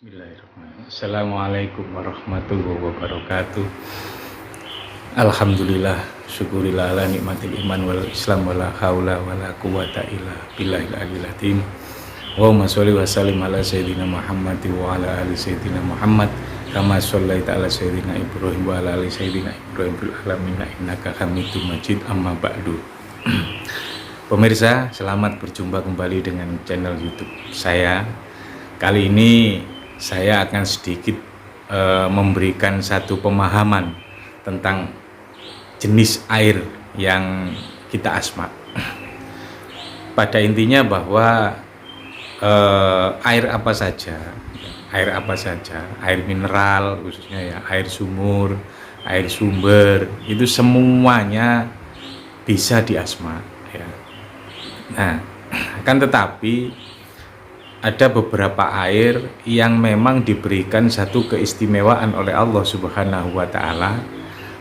Bismillahirrahmanirrahim. Assalamualaikum warahmatullahi wabarakatuh. Alhamdulillah, syukurillah ala nikmatil iman wal islam wala haula wala quwata illa billahil aliyil azim. Allahumma sholli wa sallim ala sayyidina Muhammad wa ala ali sayyidina Muhammad kama shallaita ala sayyidina Ibrahim wa ala ali sayyidina Ibrahim fil alamin innaka Hamidum Majid, amma ba'du. Pemirsa, selamat berjumpa kembali dengan channel YouTube saya. Kali ini saya akan sedikit memberikan satu pemahaman tentang jenis air yang kita asma. Pada intinya bahwa air apa saja, air mineral khususnya ya, air sumur, air sumber, itu semuanya bisa diasma ya. Nah, akan tetapi ada beberapa air yang memang diberikan satu keistimewaan oleh Allah Subhanahu wa Ta'ala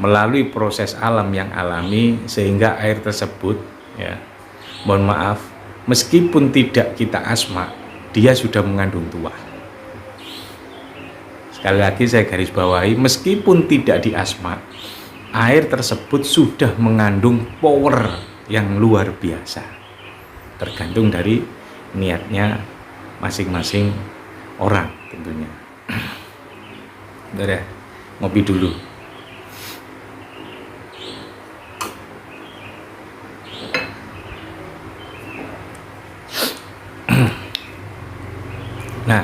melalui proses alam yang alami, sehingga air tersebut ya, mohon maaf, meskipun tidak kita asma, dia sudah mengandung tuah. Sekali lagi saya garis bawahi, meskipun tidak diasma, air tersebut sudah mengandung power yang luar biasa. Tergantung dari niatnya masing-masing orang tentunya. Bentar ya, ngopi dulu. Nah,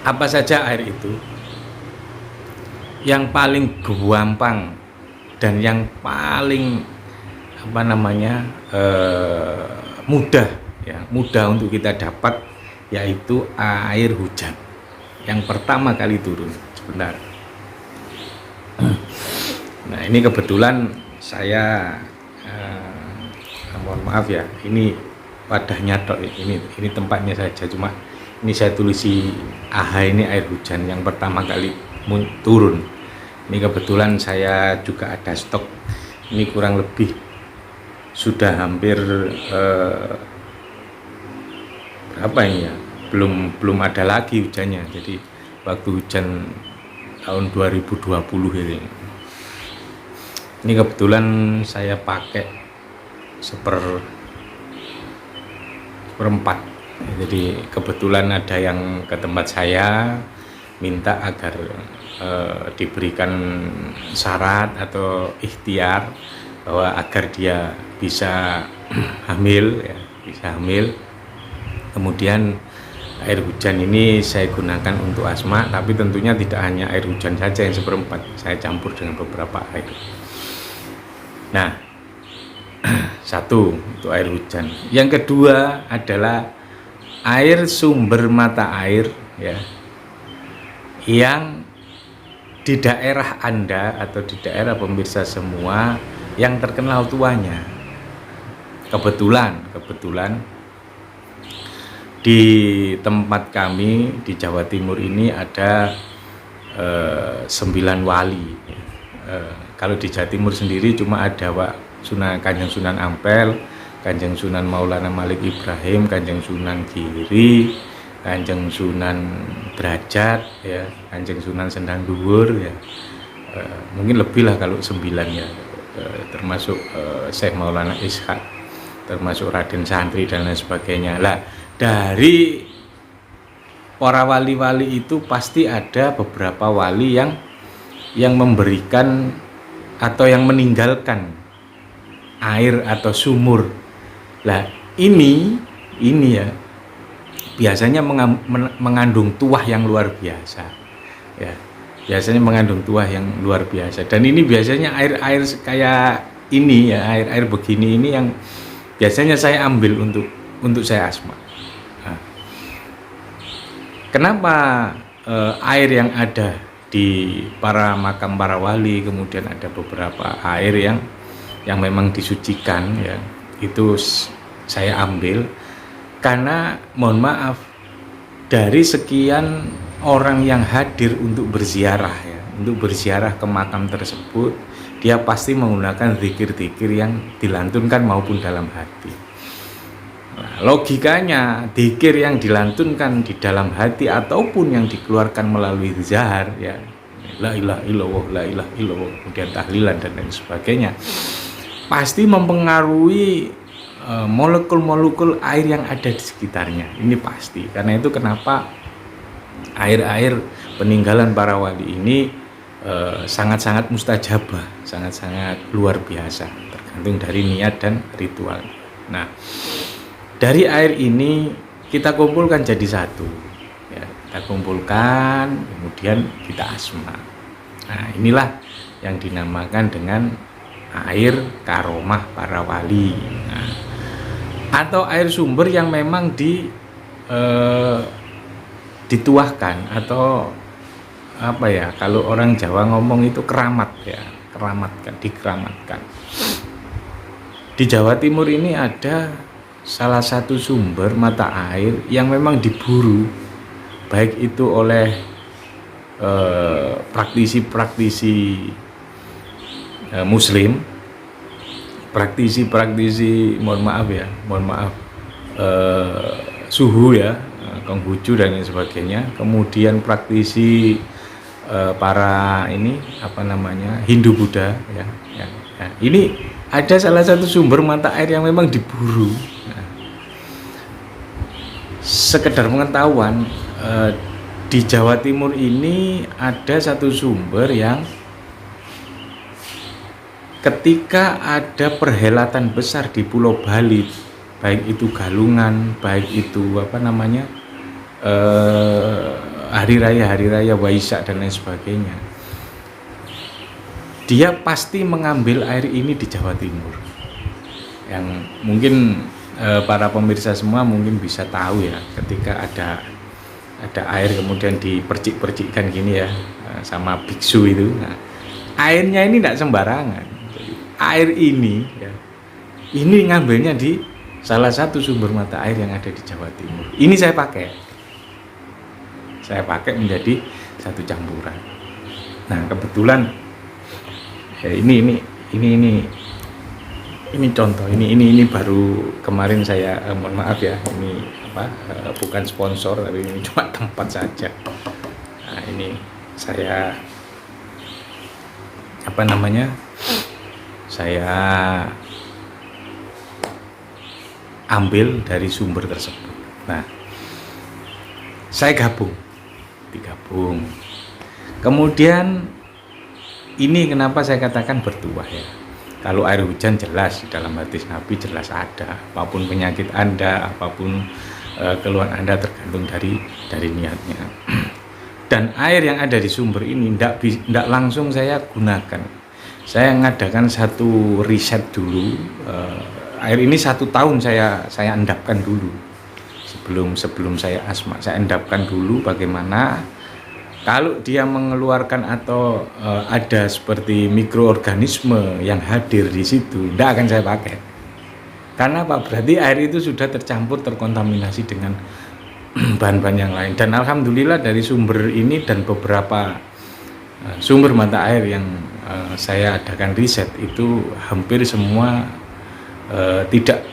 apa saja air itu? Yang paling gampang dan yang paling mudah ya, mudah untuk kita dapat, yaitu air hujan yang pertama kali turun. Sebentar. Nah, ini kebetulan saya mohon maaf ya, ini wadahnya tok, ini tempatnya saja, cuma ini saya tulisi ini air hujan yang pertama kali turun. Ini kebetulan saya juga ada stok, ini kurang lebih sudah hampir berapa ini ya, belum ada lagi hujannya. Jadi waktu hujan tahun 2020 ini kebetulan saya pakai seperempat. Jadi kebetulan ada yang ke tempat saya minta agar diberikan syarat atau ikhtiar bahwa agar dia bisa hamil ya, bisa hamil. Kemudian air hujan ini saya gunakan untuk asma, tapi tentunya tidak hanya air hujan saja yang seperempat, saya campur dengan beberapa air. Nah, satu itu air hujan. Yang kedua adalah air sumber mata air ya, yang di daerah Anda atau di daerah pemirsa semua yang terkenal tuanya. Kebetulan di tempat kami di Jawa Timur ini ada 9 wali. Kalau di Jawa Timur sendiri cuma ada Kanjeng Sunan Ampel, Kanjeng Sunan Maulana Malik Ibrahim, Kanjeng Sunan Giri, Kanjeng Sunan Derajat ya, Kanjeng Sunan Sendang Dhuwur ya. Mungkin lebih lah kalau 9 ya, termasuk Syekh Maulana Ishaq, termasuk Raden Santri dan lain sebagainya. Lah, dari para wali-wali itu pasti ada beberapa wali yang memberikan atau yang meninggalkan air atau sumur. Lah, ini ya biasanya mengandung tuah yang luar biasa ya. Biasanya mengandung tuah yang luar biasa, dan ini biasanya air kayak ini ya, air begini ini yang biasanya saya ambil untuk saya asma. Nah, kenapa air yang ada di para makam para wali, kemudian ada beberapa air yang memang disucikan ya, itu saya ambil karena mohon maaf, dari sekian orang yang hadir untuk berziarah ya, untuk berziarah ke makam tersebut, dia pasti menggunakan zikir-zikir yang dilantunkan maupun dalam hati. Nah, logikanya dzikir yang dilantunkan di dalam hati ataupun yang dikeluarkan melalui zahar, ya, la ilaha illallah, la ilaha illallah, kemudian tahlilan dan lain sebagainya, pasti mempengaruhi molekul-molekul air yang ada di sekitarnya. Ini pasti. Karena itu kenapa air-air peninggalan para wali ini sangat-sangat mustajabah, sangat-sangat luar biasa, tergantung dari niat dan ritual. Nah, dari air ini kita kumpulkan jadi satu, ya, kita kumpulkan, kemudian kita asma. Nah, inilah yang dinamakan dengan air karomah para wali. Nah, atau air sumber yang memang dituahkan, atau apa ya, kalau orang Jawa ngomong itu keramat, ya, keramatkan, dikeramatkan. Di Jawa Timur ini ada salah satu sumber mata air yang memang diburu, baik itu oleh praktisi-praktisi muslim, praktisi-praktisi, mohon maaf, suhu, ya, Konghucu dan lain sebagainya, kemudian praktisi para ini Hindu Buddha, ya. Ini ada salah satu sumber mata air yang memang diburu. Nah, sekedar pengetahuan, di Jawa Timur ini ada satu sumber yang ketika ada perhelatan besar di Pulau Bali, baik itu Galungan, baik itu hari raya Waisak dan lain sebagainya, dia pasti mengambil air ini di Jawa Timur. Yang mungkin para pemirsa semua mungkin bisa tahu, ya, ketika ada air kemudian dipercik-percikkan gini, ya, sama biksu itu. Nah, airnya ini tidak sembarangan. Jadi, air ini, ya, ini ngambilnya di salah satu sumber mata air yang ada di Jawa Timur. Ini saya pakai menjadi satu campuran. Nah, kebetulan ya, ini contoh, ini baru kemarin saya mohon maaf, ya, ini bukan sponsor, tapi ini cuma tempat saja. Nah, ini saya saya ambil dari sumber tersebut. Nah, saya digabung. Kemudian ini kenapa saya katakan bertuah, ya. Kalau air hujan jelas di dalam hadis Nabi jelas ada. Apapun penyakit Anda, apapun keluhan Anda tergantung dari niatnya. Dan air yang ada di sumber ini tidak langsung saya gunakan. Saya mengadakan satu riset dulu. Air ini 1 tahun saya endapkan dulu. Sebelum saya asma, saya endapkan dulu bagaimana kalau dia mengeluarkan atau ada seperti mikroorganisme yang hadir di situ, tidak akan saya pakai. Karena apa? Berarti air itu sudah terkontaminasi dengan bahan-bahan yang lain. Dan alhamdulillah dari sumber ini dan beberapa sumber mata air yang saya adakan riset itu hampir semua tidak,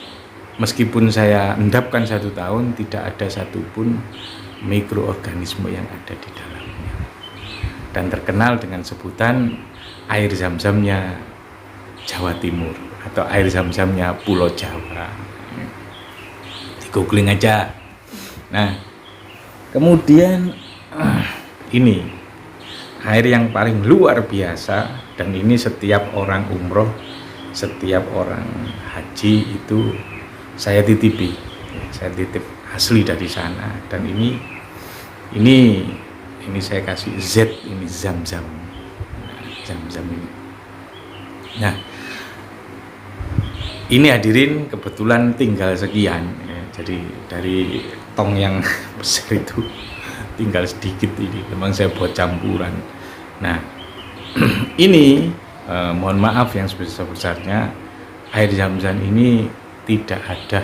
meskipun saya endapkan 1 tahun, tidak ada satupun mikroorganisme yang ada di dalamnya. Dan terkenal dengan sebutan air zam-zamnya Jawa Timur atau air zam-zamnya Pulau Jawa. Di googling aja. Nah, kemudian ini air yang paling luar biasa, dan ini setiap orang umroh, setiap orang haji itu saya titip asli dari sana. Dan ini saya kasih Z, ini zam-zam. Zam-zam ini. Nah, ini hadirin kebetulan tinggal sekian, ya. Jadi dari tong yang besar itu tinggal sedikit, ini memang saya buat campuran. Nah, ini mohon maaf yang sebesar-besarnya, air zam-zam ini tidak ada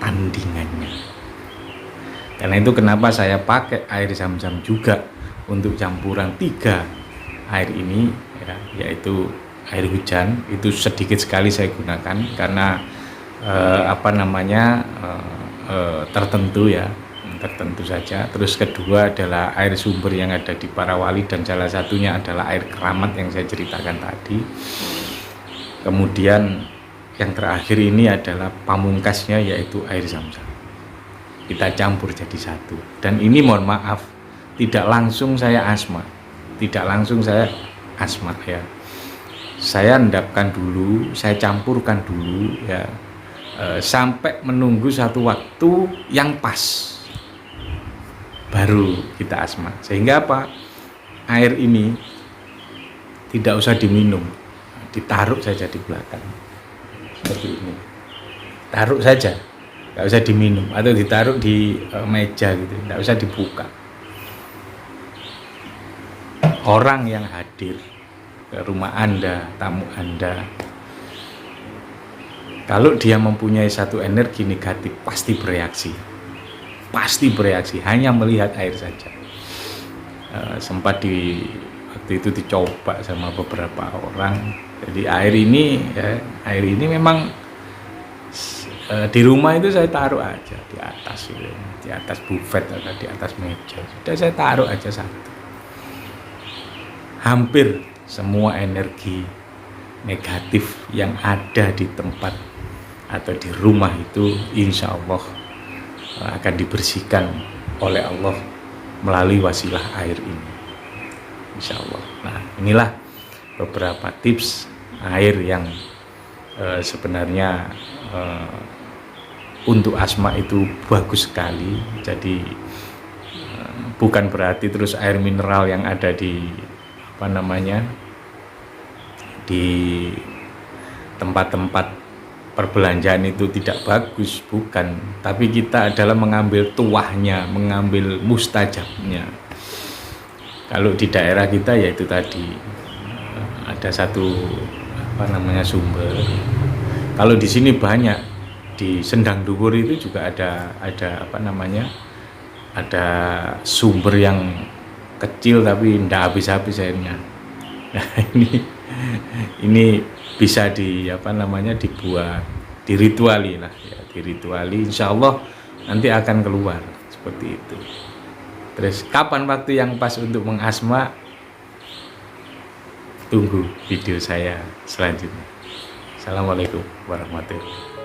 tandingannya. Karena itu kenapa saya pakai air zam-zam juga untuk campuran 3 air ini, ya, yaitu air hujan itu sedikit sekali saya gunakan karena apa namanya tertentu ya, tertentu saja. Terus kedua adalah air sumber yang ada di para wali, dan salah satunya adalah air keramat yang saya ceritakan tadi. Kemudian yang terakhir ini adalah pamungkasnya, yaitu air zam-zam. Kita campur jadi satu. Dan ini mohon maaf, tidak langsung saya asma ya. Saya endapkan dulu, saya campurkan dulu ya, sampai menunggu satu waktu yang pas, baru kita asma. Sehingga apa? Air ini tidak usah diminum, ditaruh saja di belakang seperti ini, taruh saja, nggak usah diminum, atau ditaruh di meja gitu, nggak usah dibuka. Orang yang hadir ke rumah Anda, tamu Anda, kalau dia mempunyai satu energi negatif, pasti bereaksi, hanya melihat air saja. Sempat waktu itu dicoba sama beberapa orang. Jadi air ini memang di rumah itu saya taruh aja di atas, di atas buffet atau di atas meja, sudah saya taruh aja satu. Hampir semua energi negatif yang ada di tempat atau di rumah itu insya Allah akan dibersihkan oleh Allah melalui wasilah air ini, insya Allah. Nah, inilah beberapa tips air yang sebenarnya untuk asma itu bagus sekali. Jadi bukan berarti terus air mineral yang ada di di tempat-tempat perbelanjaan itu tidak bagus, bukan. Tapi kita adalah mengambil tuahnya, mengambil mustajabnya. Kalau di daerah kita yaitu tadi ada satu sumber. Kalau di sini banyak, di Sendang Dhuwur itu juga ada ada sumber yang kecil tapi tidak habis-habis airnya. Nah, ini bisa dibuat, dirituali lah ya, dirituali, insya Allah nanti akan keluar seperti itu. Terus kapan waktu yang pas untuk mengasma? Tunggu video saya selanjutnya. Assalamualaikum warahmatullahi wabarakatuh.